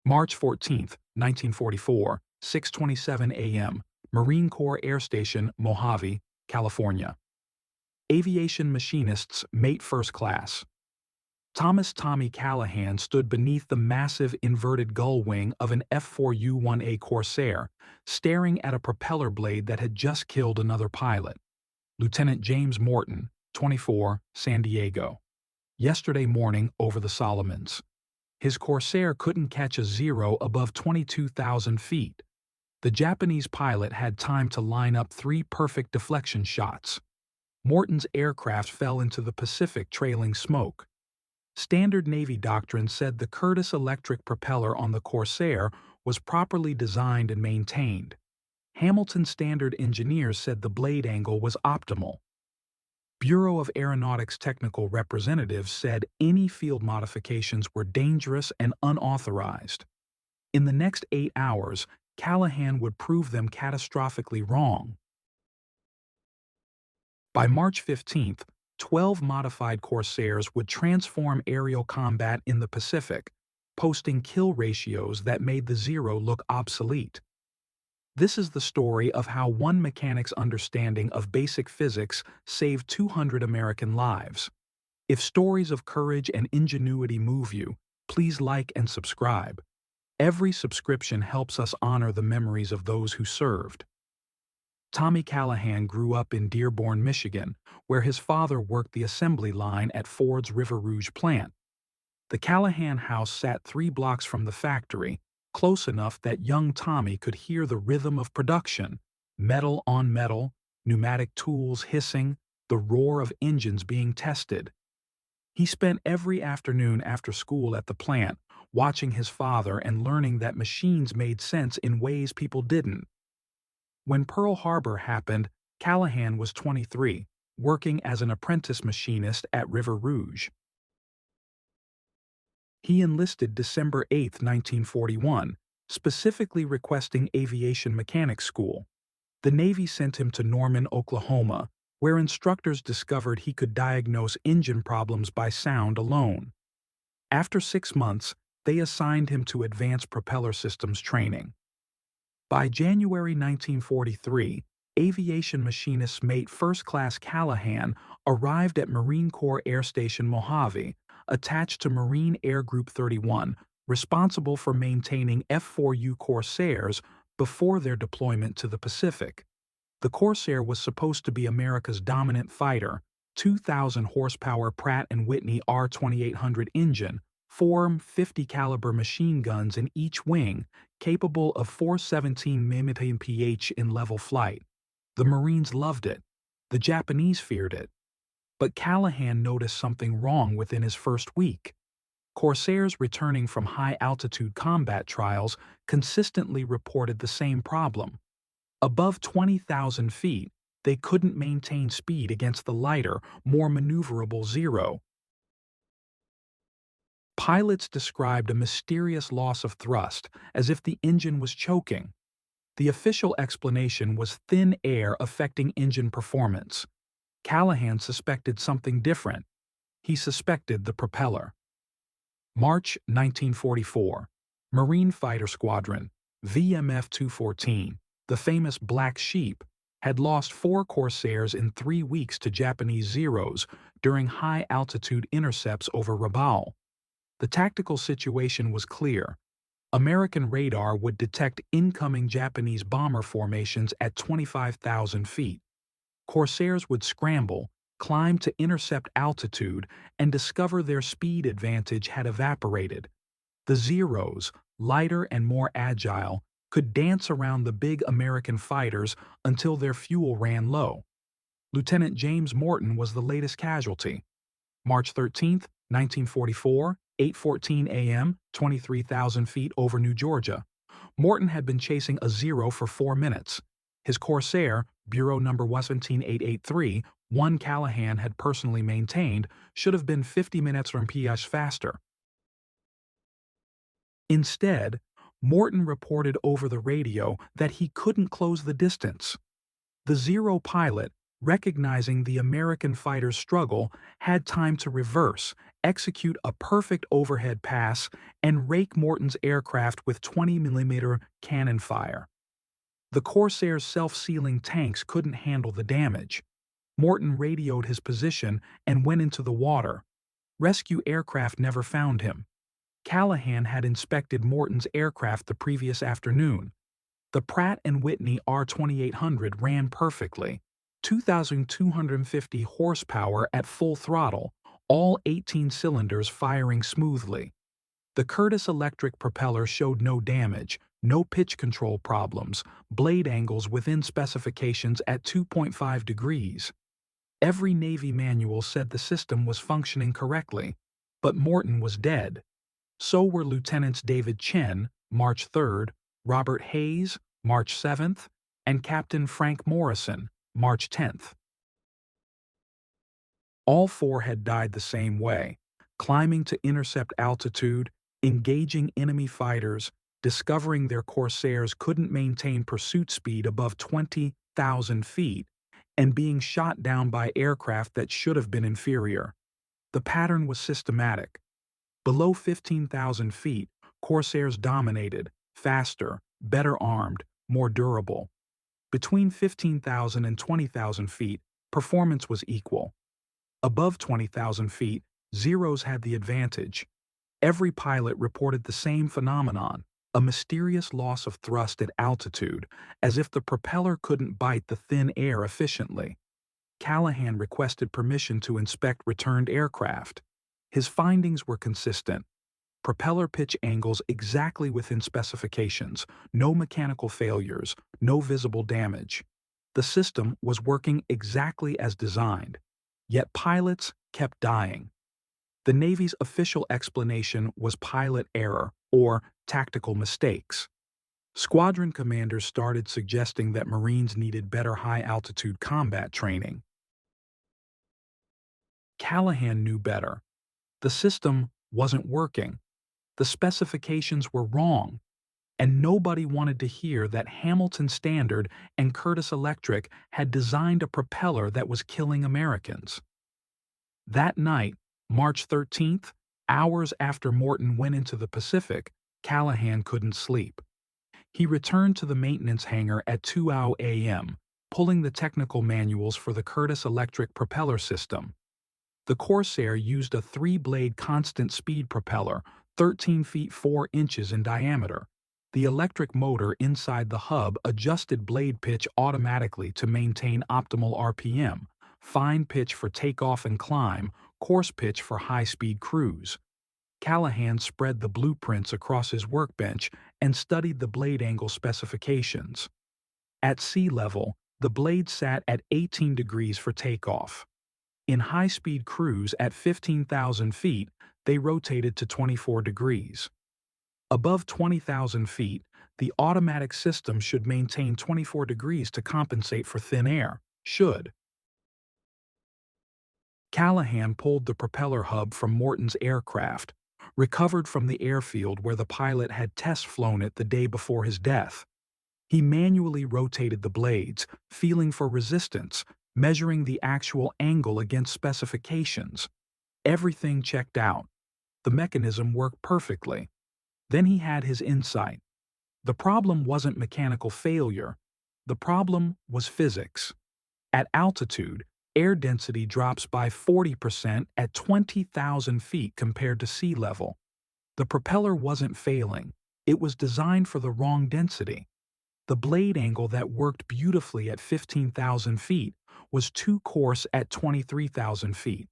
March 14, 1944, 6:27 a.m., Marine Corps Air Station, Mojave, California. Aviation Machinists, Mate First Class. Thomas "Tommy" Callahan stood beneath the massive inverted gull wing of an F4U Corsair, staring at a propeller blade that had just killed another pilot. Lieutenant James Morton, 24, San Diego. Yesterday morning over the Solomons. His Corsair couldn't catch a zero above 22,000 feet. The Japanese pilot had time to line up 3 perfect deflection shots. Morton's aircraft fell into the Pacific trailing smoke. Standard Navy doctrine said the Curtiss electric propeller on the Corsair was properly designed and maintained. Hamilton Standard engineers said the blade angle was optimal. Bureau of Aeronautics technical representatives said any field modifications were dangerous and unauthorized. In the next 8 hours, Callahan would prove them catastrophically wrong. By March 15th, 12 modified Corsairs would transform aerial combat in the Pacific, posting kill ratios that made the zero look obsolete. This is the story of how one mechanic's understanding of basic physics saved 200 American lives. If stories of courage and ingenuity move you, please like and subscribe. Every subscription helps us honor the memories of those who served. Tommy Callahan grew up in Dearborn, Michigan, where his father worked the assembly line at Ford's River Rouge plant. The Callahan house sat 3 blocks from the factory, close enough that young Tommy could hear the rhythm of production, metal on metal, pneumatic tools hissing, the roar of engines being tested. He spent every afternoon after school at the plant, watching his father and learning that machines made sense in ways people didn't. When Pearl Harbor happened, Callahan was 23, working as an apprentice machinist at River Rouge. He enlisted December 8, 1941, specifically requesting aviation mechanics school. The Navy sent him to Norman, Oklahoma, where instructors discovered he could diagnose engine problems by sound alone. After 6 months, they assigned him to advanced propeller systems training. By January 1943, aviation machinist Mate First Class Callahan arrived at Marine Corps Air Station Mojave, attached to Marine Air Group 31, responsible for maintaining F4U Corsairs before their deployment to the Pacific. The Corsair was supposed to be America's dominant fighter, 2,000 horsepower Pratt & Whitney R2800 engine, 4 50 caliber machine guns in each wing, capable of 417 MPH in level flight. The Marines loved it. The Japanese feared it. But Callahan noticed something wrong within his first week. Corsairs returning from high-altitude combat trials consistently reported the same problem. Above 20,000 feet, they couldn't maintain speed against the lighter, more maneuverable Zero. Pilots described a mysterious loss of thrust, as if the engine was choking. The official explanation was thin air affecting engine performance. Callahan suspected something different. He suspected the propeller. March 1944. Marine Fighter Squadron, VMF 214, the famous Black Sheep, had lost 4 Corsairs in 3 weeks to Japanese Zeros during high-altitude intercepts over Rabaul. The tactical situation was clear. American radar would detect incoming Japanese bomber formations at 25,000 feet. Corsairs would scramble, climb to intercept altitude, and discover their speed advantage had evaporated. The Zeros, lighter and more agile, could dance around the big American fighters until their fuel ran low. Lieutenant James Morton was the latest casualty. March 13, 1944, 8:14 a.m., 23,000 feet over New Georgia. Morton had been chasing a Zero for 4 minutes. His Corsair, Bureau number 17883, one Callahan had personally maintained, should have been 50 minutes or MPH faster. Instead, Morton reported over the radio that he couldn't close the distance. The Zero pilot, recognizing the American fighter's struggle, had time to reverse, execute a perfect overhead pass and rake Morton's aircraft with 20mm cannon fire. The Corsair's self-sealing tanks couldn't handle the damage. Morton radioed his position and went into the water. Rescue aircraft never found him. Callahan had inspected Morton's aircraft the previous afternoon. The Pratt & Whitney R2800 ran perfectly, 2,250 horsepower at full throttle, all 18 cylinders firing smoothly. The Curtiss electric propeller showed no damage, no pitch control problems, blade angles within specifications at 2.5 degrees. Every Navy manual said the system was functioning correctly, but Morton was dead. So were Lieutenants David Chen, March 3rd, Robert Hayes, March 7th, and Captain Frank Morrison, March 10th. All four had died the same way, climbing to intercept altitude, engaging enemy fighters, discovering their Corsairs couldn't maintain pursuit speed above 20,000 feet, and being shot down by aircraft that should have been inferior. The pattern was systematic. Below 15,000 feet, Corsairs dominated, faster, better armed, more durable. Between 15,000 and 20,000 feet, performance was equal. Above 20,000 feet, Zeros had the advantage. Every pilot reported the same phenomenon, a mysterious loss of thrust at altitude, as if the propeller couldn't bite the thin air efficiently. Callahan requested permission to inspect returned aircraft. His findings were consistent. Propeller pitch angles exactly within specifications, no mechanical failures, no visible damage. The system was working exactly as designed. Yet pilots kept dying. The Navy's official explanation was pilot error or tactical mistakes. Squadron commanders started suggesting that Marines needed better high-altitude combat training. Callahan knew better. The system wasn't working. The specifications were wrong. And nobody wanted to hear that Hamilton Standard and Curtiss Electric had designed a propeller that was killing Americans. That night, March 13th, hours after Morton went into the Pacific, Callahan couldn't sleep. He returned to the maintenance hangar at 2 a.m., pulling the technical manuals for the Curtiss Electric propeller system. The Corsair used a 3-blade constant-speed propeller, 13 feet 4 inches in diameter. The electric motor inside the hub adjusted blade pitch automatically to maintain optimal RPM, fine pitch for takeoff and climb, coarse pitch for high-speed cruise. Callahan spread the blueprints across his workbench and studied the blade angle specifications. At sea level, the blade sat at 18 degrees for takeoff. In high-speed cruise at 15,000 feet, they rotated to 24 degrees. Above 20,000 feet, the automatic system should maintain 24 degrees to compensate for thin air. Callahan pulled the propeller hub from Morton's aircraft, recovered from the airfield where the pilot had test flown it the day before his death. He manually rotated the blades, feeling for resistance, measuring the actual angle against specifications. Everything checked out. The mechanism worked perfectly. Then he had his insight. The problem wasn't mechanical failure. The problem was physics. At altitude, air density drops by 40% at 20,000 feet compared to sea level. The propeller wasn't failing. It was designed for the wrong density. The blade angle that worked beautifully at 15,000 feet was too coarse at 23,000 feet.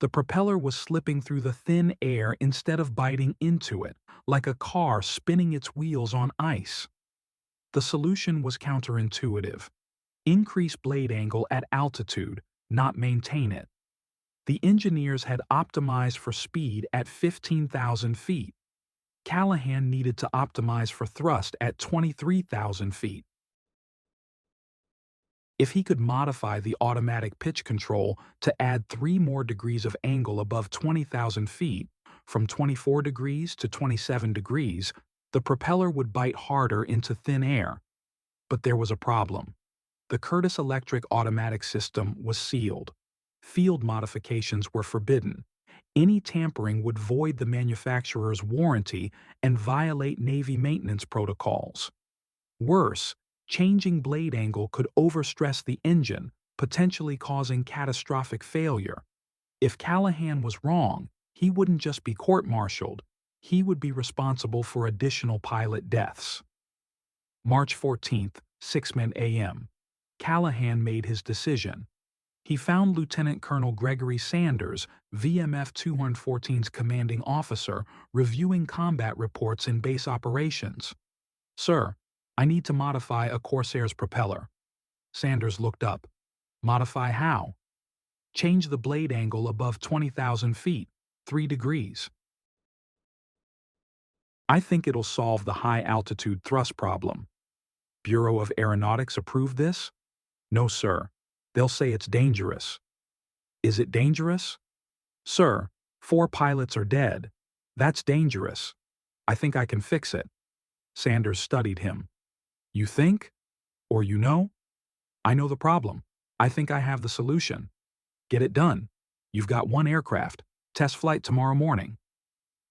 The propeller was slipping through the thin air instead of biting into it, like a car spinning its wheels on ice. The solution was counterintuitive. Increase blade angle at altitude, not maintain it. The engineers had optimized for speed at 15,000 feet. Callahan needed to optimize for thrust at 23,000 feet. If he could modify the automatic pitch control to add 3 more degrees of angle above 20,000 feet, from 24 degrees to 27 degrees, the propeller would bite harder into thin air. But there was a problem. The Curtiss Electric automatic system was sealed. Field modifications were forbidden. Any tampering would void the manufacturer's warranty and violate Navy maintenance protocols. Worse, changing blade angle could overstress the engine, potentially causing catastrophic failure. If Callahan was wrong, he wouldn't just be court-martialed, he would be responsible for additional pilot deaths. March 14, 6:00 a.m. Callahan made his decision. He found Lieutenant Colonel Gregory Sanders, VMF 214's commanding officer, reviewing combat reports in base operations. "Sir, I need to modify a Corsair's propeller." Sanders looked up. "Modify how?" "Change the blade angle above 20,000 feet, 3 degrees. I think it'll solve the high-altitude thrust problem." "Bureau of Aeronautics approve this?" "No, sir. They'll say it's dangerous." "Is it dangerous?" "Sir, 4 pilots are dead. That's dangerous. I think I can fix it." Sanders studied him. "You think? Or you know?" "I know the problem. I think I have the solution." "Get it done. You've got 1 aircraft. Test flight tomorrow morning."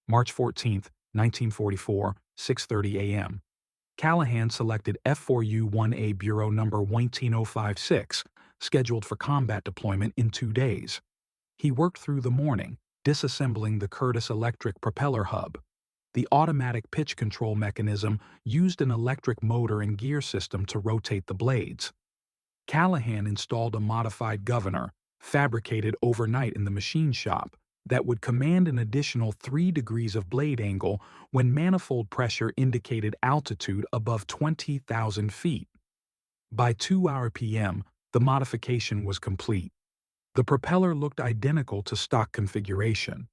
March 14, 1944, 6:30 a.m. Callahan selected F4U 1A Bureau number 18056, scheduled for combat deployment in 2 days. He worked through the morning, disassembling the Curtiss electric propeller hub. The automatic pitch control mechanism used an electric motor and gear system to rotate the blades. Callahan installed a modified governor, fabricated overnight in the machine shop, that would command an additional 3 degrees of blade angle when manifold pressure indicated altitude above 20,000 feet. By 2 p.m., the modification was complete. The propeller looked identical to stock configuration.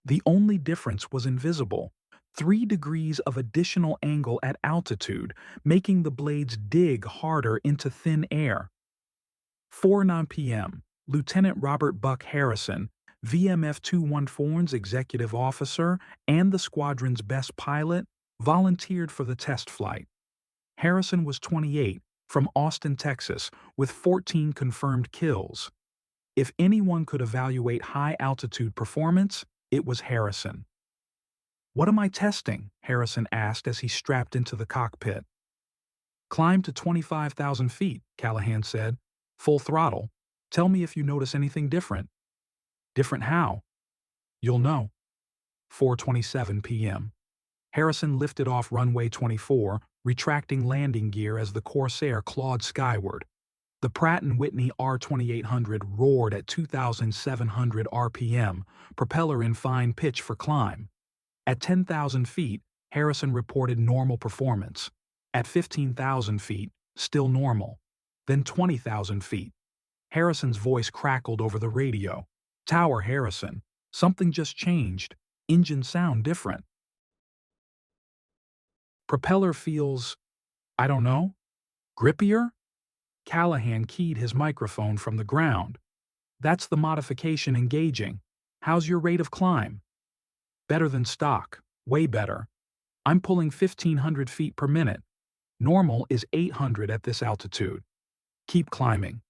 The only difference was invisible: 3 degrees of additional angle at altitude, making the blades dig harder into thin air. 4:09 p.m., Lieutenant Robert Buck Harrison, VMF 214's executive officer and the squadron's best pilot, volunteered for the test flight. Harrison was 28, from Austin, Texas, with 14 confirmed kills. If anyone could evaluate high-altitude performance, it was Harrison. "What am I testing?" Harrison asked as he strapped into the cockpit. "Climb to 25,000 feet, Callahan said. "Full throttle. Tell me if you notice anything different." "Different how?" "You'll know." 4:27 p.m. Harrison lifted off runway 24, retracting landing gear as the Corsair clawed skyward. The Pratt & Whitney R2800 roared at 2,700 RPM, propeller in fine pitch for climb. At 10,000 feet, Harrison reported normal performance. At 15,000 feet, still normal. Then 20,000 feet. Harrison's voice crackled over the radio. "Tower Harrison, something just changed. Engine sound different. Propeller feels, I don't know, grippier?" Callahan keyed his microphone from the ground. "That's the modification engaging. How's your rate of climb?" "Better than stock. Way better. I'm pulling 1,500 feet per minute. Normal is 800 at this altitude. Keep climbing."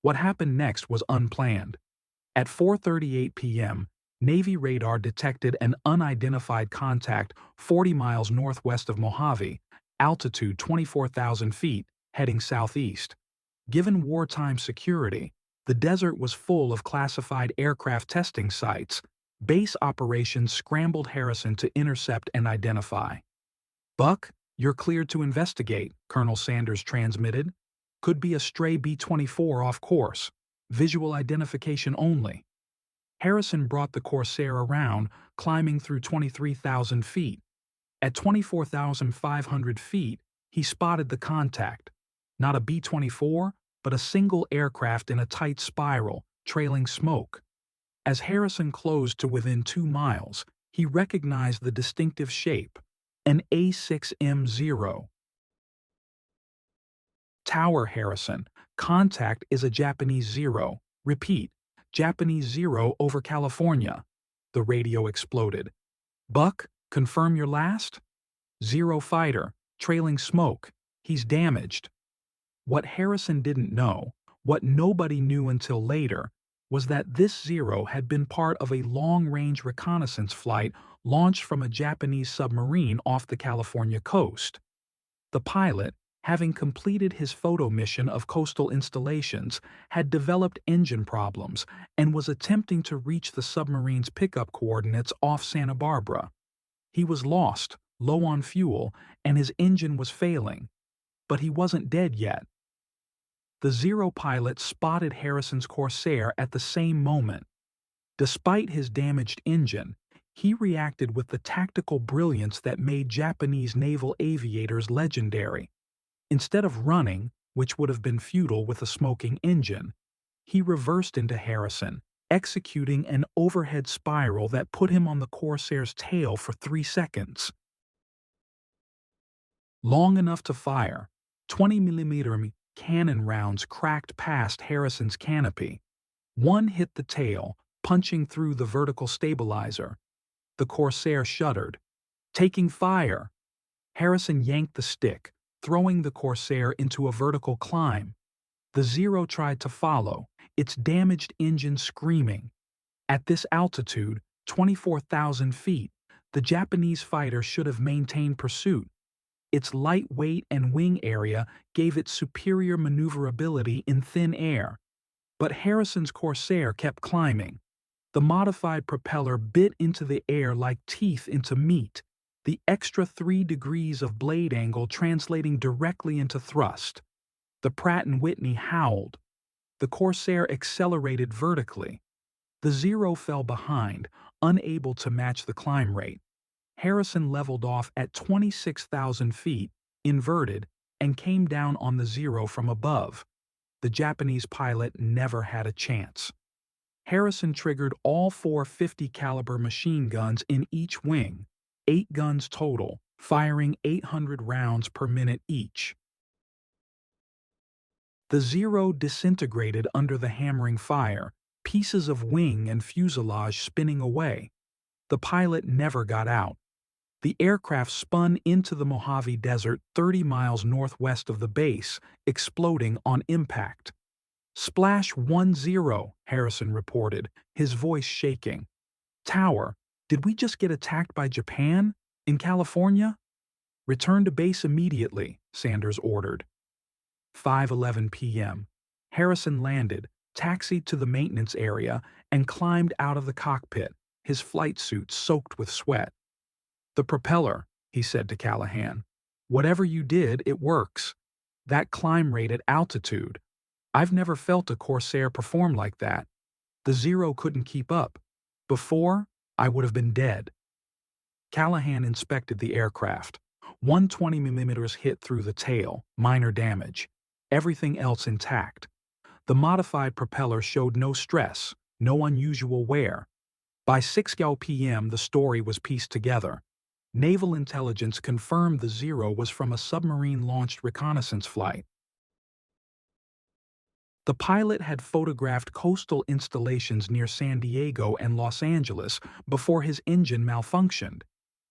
What happened next was unplanned. At 4:38 p.m., Navy radar detected an unidentified contact 40 miles northwest of Mojave, altitude 24,000 feet, heading southeast. Given wartime security, the desert was full of classified aircraft testing sites. Base operations scrambled Harrison to intercept and identify. "Buck, you're cleared to investigate," Colonel Sanders transmitted. "Could be a stray B-24 off course. Visual identification only." Harrison brought the Corsair around, climbing through 23,000 feet. At 24,500 feet, he spotted the contact. Not a B-24, but a single aircraft in a tight spiral, trailing smoke. As Harrison closed to within 2 miles, he recognized the distinctive shape: an A6M0. "Tower Harrison, contact is a Japanese Zero. Repeat, Japanese Zero over California." The radio exploded. "Buck, confirm your last?" "Zero fighter, trailing smoke. He's damaged." What Harrison didn't know, what nobody knew until later, was that this Zero had been part of a long-range reconnaissance flight launched from a Japanese submarine off the California coast. The pilot, having completed his photo mission of coastal installations, had developed engine problems and was attempting to reach the submarine's pickup coordinates off Santa Barbara. He was lost, low on fuel, and his engine was failing. But he wasn't dead yet. The Zero pilot spotted Harrison's Corsair at the same moment. Despite his damaged engine, he reacted with the tactical brilliance that made Japanese naval aviators legendary. Instead of running, which would have been futile with a smoking engine, he reversed into Harrison, executing an overhead spiral that put him on the Corsair's tail for 3 seconds. Long enough to fire, 20mm cannon rounds cracked past Harrison's canopy. One hit the tail, punching through the vertical stabilizer. The Corsair shuddered. Taking fire! Harrison yanked the stick, throwing the Corsair into a vertical climb. The Zero tried to follow, its damaged engine screaming. At this altitude, 24,000 feet, the Japanese fighter should have maintained pursuit. Its light weight and wing area gave it superior maneuverability in thin air. But Harrison's Corsair kept climbing. The modified propeller bit into the air like teeth into meat, the extra 3 degrees of blade angle translating directly into thrust. The Pratt & Whitney howled. The Corsair accelerated vertically. The Zero fell behind, unable to match the climb rate. Harrison leveled off at 26,000 feet, inverted, and came down on the Zero from above. The Japanese pilot never had a chance. Harrison triggered all 4 50-caliber machine guns in each wing, 8 guns total, firing 800 rounds per minute each. The Zero disintegrated under the hammering fire, pieces of wing and fuselage spinning away. The pilot never got out. The aircraft spun into the Mojave Desert 30 miles northwest of the base, exploding on impact. "Splash 10," Harrison reported, his voice shaking. "Tower, did we just get attacked by Japan? In California?" "Return to base immediately," Sanders ordered. 5:11 p.m. Harrison landed, taxied to the maintenance area, and climbed out of the cockpit, his flight suit soaked with sweat. "The propeller," he said to Callahan. "Whatever you did, it works. That climb rate at altitude. I've never felt a Corsair perform like that. The Zero couldn't keep up. Before, I would have been dead." Callahan inspected the aircraft. 120mm hit through the tail, minor damage. Everything else intact. The modified propeller showed no stress, no unusual wear. By 6:00 p.m. the story was pieced together. Naval intelligence confirmed the Zero was from a submarine-launched reconnaissance flight. The pilot had photographed coastal installations near San Diego and Los Angeles before his engine malfunctioned.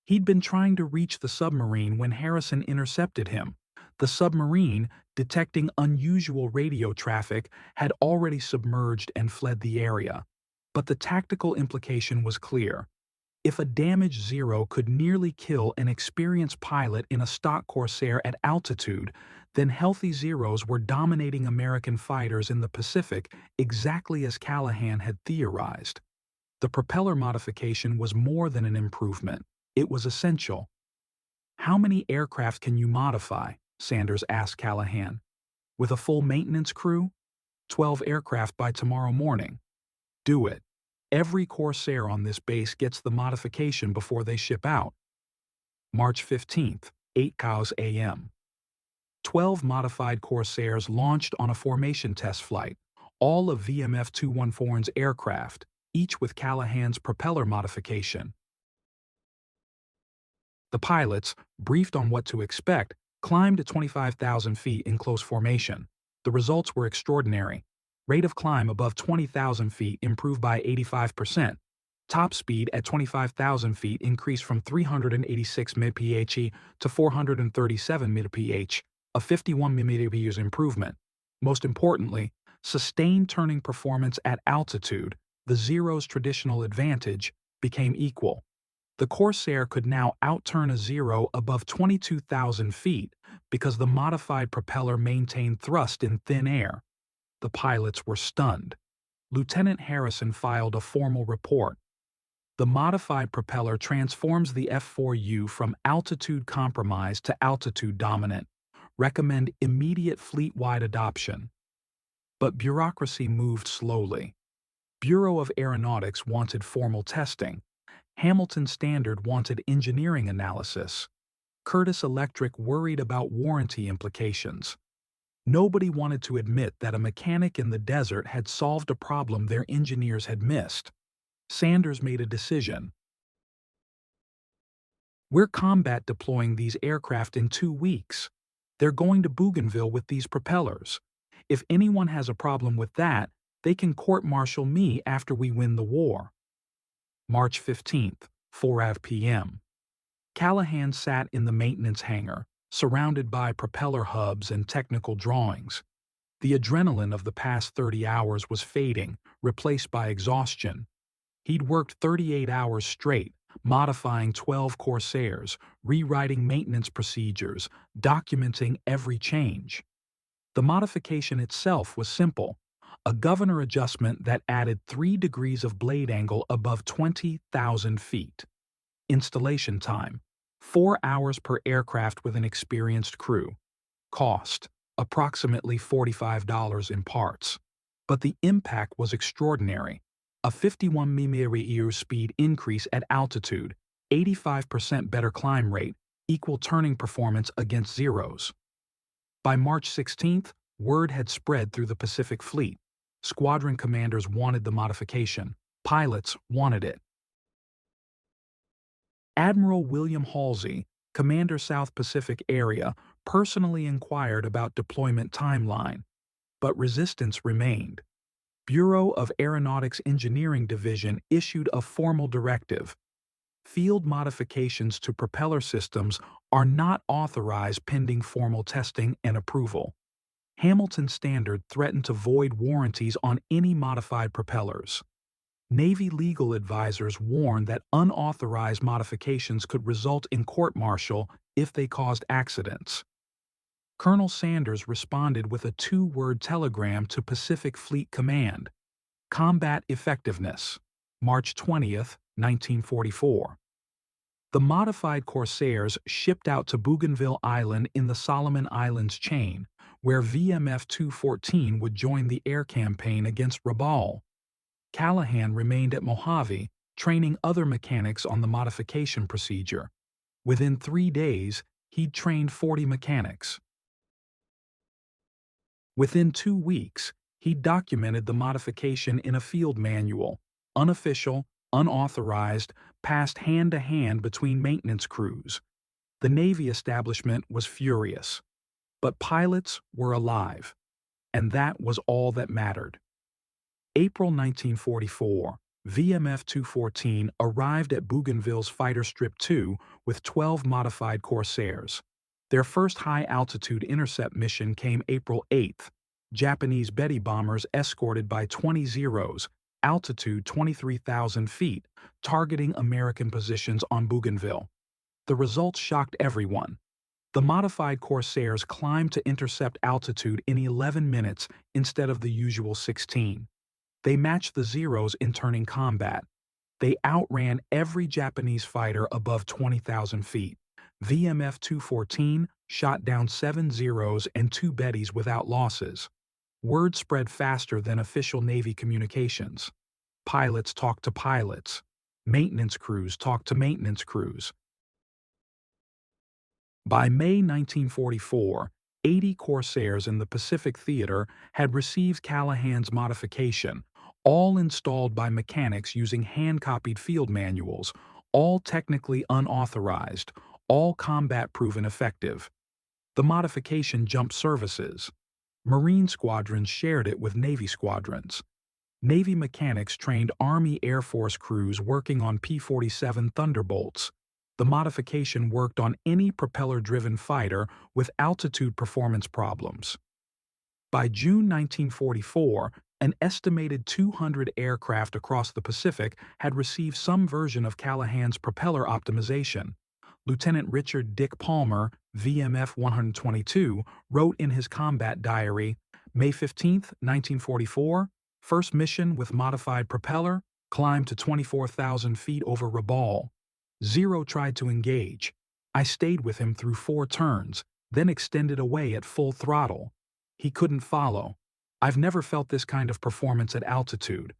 He'd been trying to reach the submarine when Harrison intercepted him. The submarine, detecting unusual radio traffic, had already submerged and fled the area. But the tactical implication was clear. If a damaged Zero could nearly kill an experienced pilot in a stock Corsair at altitude, then healthy Zeros were dominating American fighters in the Pacific exactly as Callahan had theorized. The propeller modification was more than an improvement. It was essential. "How many aircraft can you modify?" Sanders asked Callahan. "With a full maintenance crew? 12 aircraft by tomorrow morning." "Do it. Every Corsair on this base gets the modification before they ship out." March 15th, 8:00 a.m. 12 modified Corsairs launched on a formation test flight, all of VMF 214's aircraft, each with Callahan's propeller modification. The pilots, briefed on what to expect, climbed to 25,000 feet in close formation. The results were extraordinary. Rate of climb above 20,000 feet improved by 85%. Top speed at 25,000 feet increased from 386 mph to 437 mph, a 51 mph improvement. Most importantly, sustained turning performance at altitude, the Zero's traditional advantage, became equal. The Corsair could now outturn a Zero above 22,000 feet because the modified propeller maintained thrust in thin air. The pilots were stunned. Lieutenant Harrison filed a formal report. The modified propeller transforms the F4U from altitude compromised to altitude dominant. Recommend immediate fleet-wide adoption. But bureaucracy moved slowly. Bureau of Aeronautics wanted formal testing. Hamilton Standard wanted engineering analysis. Curtiss Electric worried about warranty implications. Nobody wanted to admit that a mechanic in the desert had solved a problem their engineers had missed. Sanders made a decision. We're combat deploying these aircraft in 2 weeks. They're going to Bougainville with these propellers. If anyone has a problem with that, they can court-martial me after we win the war. March 15th, 4 p.m. Callahan sat in the maintenance hangar, surrounded by propeller hubs and technical drawings. The adrenaline of the past 30 hours was fading, replaced by exhaustion. He'd worked 38 hours straight, modifying 12 Corsairs, rewriting maintenance procedures, documenting every change. The modification itself was simple, a governor adjustment that added 3 degrees of blade angle above 20,000 feet. Installation time, 4 hours per aircraft with an experienced crew. Cost, approximately $45 in parts. But the impact was extraordinary. A 51 mm speed increase at altitude, 85% better climb rate, equal turning performance against Zeros. By March 16th, word had spread through the Pacific Fleet. Squadron commanders wanted the modification. Pilots wanted it. Admiral William Halsey, Commander South Pacific Area, personally inquired about deployment timeline, but resistance remained. Bureau of Aeronautics Engineering Division issued a formal directive. Field modifications to propeller systems are not authorized pending formal testing and approval. Hamilton Standard threatened to void warranties on any modified propellers. Navy legal advisors warned that unauthorized modifications could result in court-martial if they caused accidents. Colonel Sanders responded with a 2-word telegram to Pacific Fleet Command. Combat effectiveness. March 20th, 1944. The modified Corsairs shipped out to Bougainville Island in the Solomon Islands chain, where VMF 214 would join the air campaign against Rabaul. Callahan remained at Mojave, training other mechanics on the modification procedure. Within 3 days, he'd trained 40 mechanics. Within 2 weeks, he documented the modification in a field manual, unofficial, unauthorized, passed hand-to-hand between maintenance crews. The Navy establishment was furious. But pilots were alive, and that was all that mattered. April 1944, VMF 214 arrived at Bougainville's Fighter Strip 2 with 12 modified Corsairs. Their first high-altitude intercept mission came April 8th. Japanese Betty bombers escorted by 20 Zeros, altitude 23,000 feet, targeting American positions on Bougainville. The results shocked everyone. The modified Corsairs climbed to intercept altitude in 11 minutes instead of the usual 16. They matched the Zeros in turning combat. They outran every Japanese fighter above 20,000 feet. VMF 214 shot down 7 Zeros and 2 Bettys without losses. Word spread faster than official Navy communications. Pilots talked to pilots. Maintenance crews talked to maintenance crews. By May 1944, 80 Corsairs in the Pacific Theater had received Callahan's modification, all installed by mechanics using hand-copied field manuals, all technically unauthorized, all combat-proven effective. The modification jumped services. Marine squadrons shared it with Navy squadrons. Navy mechanics trained Army Air Force crews working on P-47 Thunderbolts. The modification worked on any propeller-driven fighter with altitude performance problems. By June 1944, an estimated 200 aircraft across the Pacific had received some version of Callahan's propeller optimization. Lieutenant Richard Dick Palmer, VMF 122, wrote in his combat diary, May 15, 1944, first mission with modified propeller, climbed to 24,000 feet over Rabaul. Zero tried to engage. I stayed with him through 4 turns, then extended away at full throttle. He couldn't follow. I've never felt this kind of performance at altitude.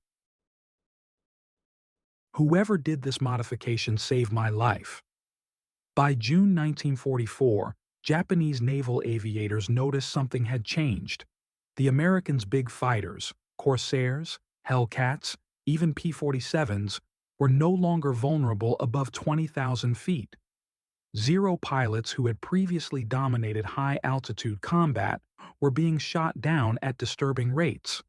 Whoever did this modification saved my life. By June 1944, Japanese naval aviators noticed something had changed. The Americans' big fighters, Corsairs, Hellcats, even P-47s, were no longer vulnerable above 20,000 feet. Zero pilots who had previously dominated high-altitude combat were being shot down at disturbing rates.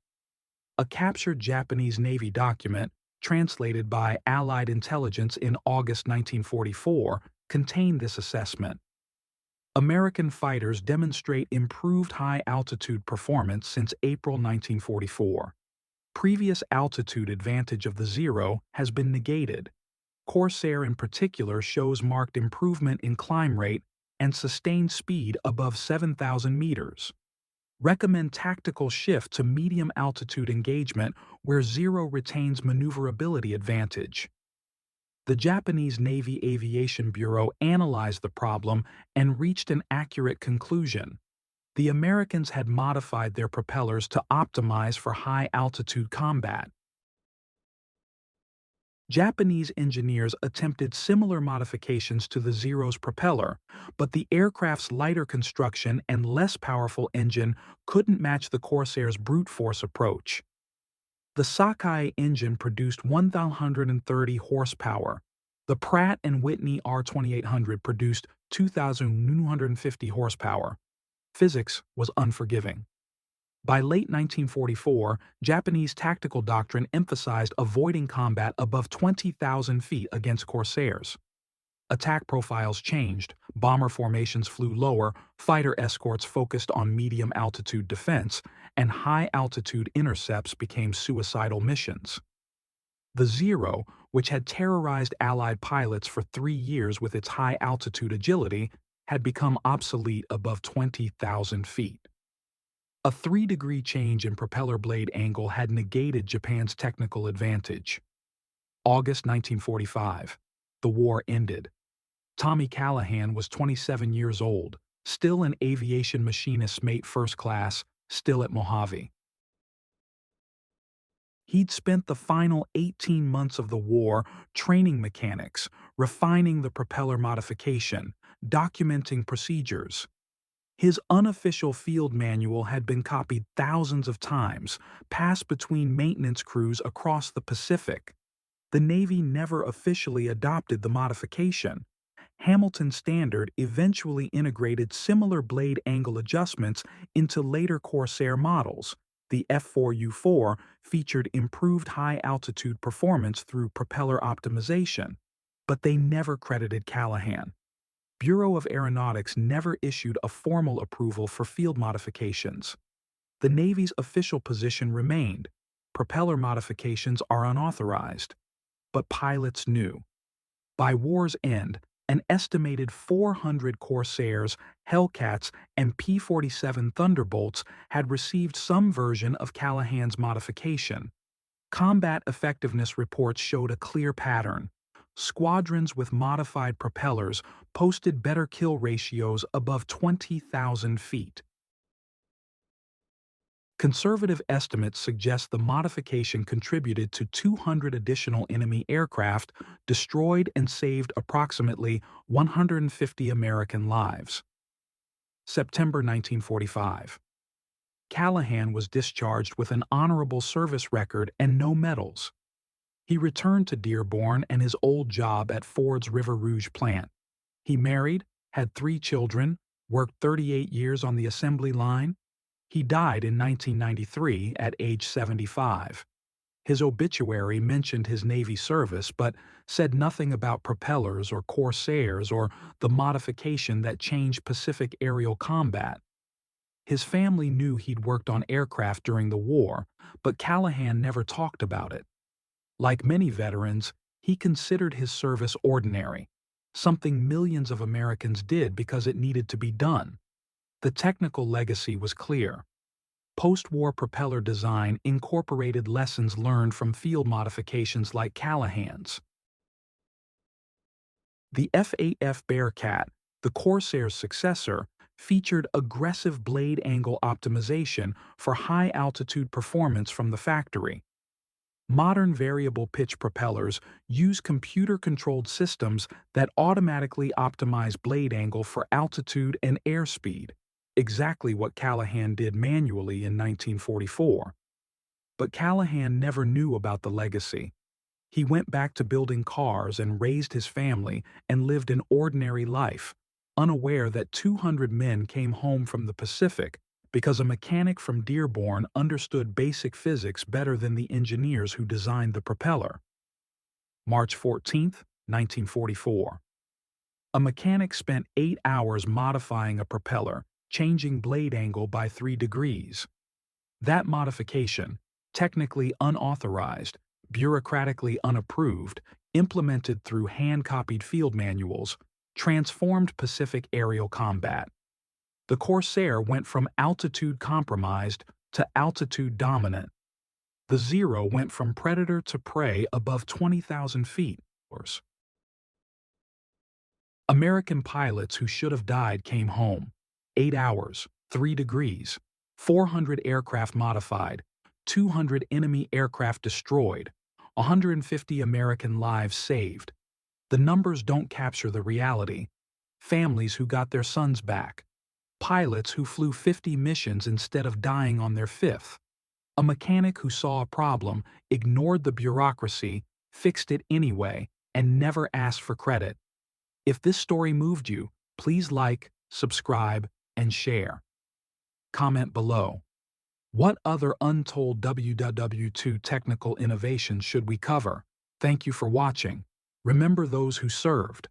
A captured Japanese Navy document, translated by Allied intelligence in August 1944, contained this assessment. American fighters demonstrate improved high-altitude performance since April 1944. Previous altitude advantage of the Zero has been negated. Corsair in particular shows marked improvement in climb rate and sustained speed above 7,000 meters. Recommend tactical shift to medium-altitude engagement where Zero retains maneuverability advantage. The Japanese Navy Aviation Bureau analyzed the problem and reached an accurate conclusion. The Americans had modified their propellers to optimize for high-altitude combat. Japanese engineers attempted similar modifications to the Zero's propeller, but the aircraft's lighter construction and less powerful engine couldn't match the Corsair's brute force approach. The Sakai engine produced 1,130 horsepower. The Pratt & Whitney R2800 produced 2,950 horsepower. Physics was unforgiving. By late 1944, Japanese tactical doctrine emphasized avoiding combat above 20,000 feet against Corsairs. Attack profiles changed, bomber formations flew lower, fighter escorts focused on medium-altitude defense, and high-altitude intercepts became suicidal missions. The Zero, which had terrorized Allied pilots for 3 years with its high-altitude agility, had become obsolete above 20,000 feet. A 3-degree change in propeller blade angle had negated Japan's technical advantage. August 1945. The war ended. Tommy Callahan was 27 years old, still an aviation machinist mate first class, still at Mojave. He'd spent the final 18 months of the war training mechanics, refining the propeller modification, documenting procedures. His unofficial field manual had been copied thousands of times, passed between maintenance crews across the Pacific. The Navy never officially adopted the modification. Hamilton Standard eventually integrated similar blade angle adjustments into later Corsair models. The F4U featured improved high-altitude performance through propeller optimization, but they never credited Callahan. Bureau of Aeronautics never issued a formal approval for field modifications. The Navy's official position remained: propeller modifications are unauthorized. But pilots knew. By war's end, an estimated 400 Corsairs, Hellcats, and P-47 Thunderbolts had received some version of Callahan's modification. Combat effectiveness reports showed a clear pattern. Squadrons with modified propellers posted better kill ratios above 20,000 feet. Conservative estimates suggest the modification contributed to 200 additional enemy aircraft destroyed and saved approximately 150 American lives. September 1945. Callahan was discharged with an honorable service record and no medals. He returned to Dearborn and his old job at Ford's River Rouge plant. He married, had 3 children, worked 38 years on the assembly line. He died in 1993 at age 75. His obituary mentioned his Navy service but said nothing about propellers or Corsairs or the modification that changed Pacific aerial combat. His family knew he'd worked on aircraft during the war, but Callahan never talked about it. Like many veterans, he considered his service ordinary, something millions of Americans did because it needed to be done. The technical legacy was clear. Post-war propeller design incorporated lessons learned from field modifications like Callahan's. The F-8F Bearcat, the Corsair's successor, featured aggressive blade angle optimization for high-altitude performance from the factory. Modern variable pitch propellers use computer-controlled systems that automatically optimize blade angle for altitude and airspeed, exactly what Callahan did manually in 1944. But Callahan never knew about the legacy. He went back to building cars and raised his family and lived an ordinary life, unaware that 200 men came home from the Pacific because a mechanic from Dearborn understood basic physics better than the engineers who designed the propeller. March 14, 1944. A mechanic spent 8 hours modifying a propeller, changing blade angle by 3 degrees. That modification, technically unauthorized, bureaucratically unapproved, implemented through hand-copied field manuals, transformed Pacific aerial combat. The Corsair went from altitude compromised to altitude dominant. The Zero went from predator to prey above 20,000 feet. American pilots who should have died came home. 8 hours, 3 degrees, 400 aircraft modified, 200 enemy aircraft destroyed, 150 American lives saved. The numbers don't capture the reality. Families who got their sons back. Pilots who flew 50 missions instead of dying on their 5th. A mechanic who saw a problem, ignored the bureaucracy, fixed it anyway, and never asked for credit. If this story moved you, please like, subscribe, and share. Comment below. What other untold WW2 technical innovations should we cover? Thank you for watching. Remember those who served.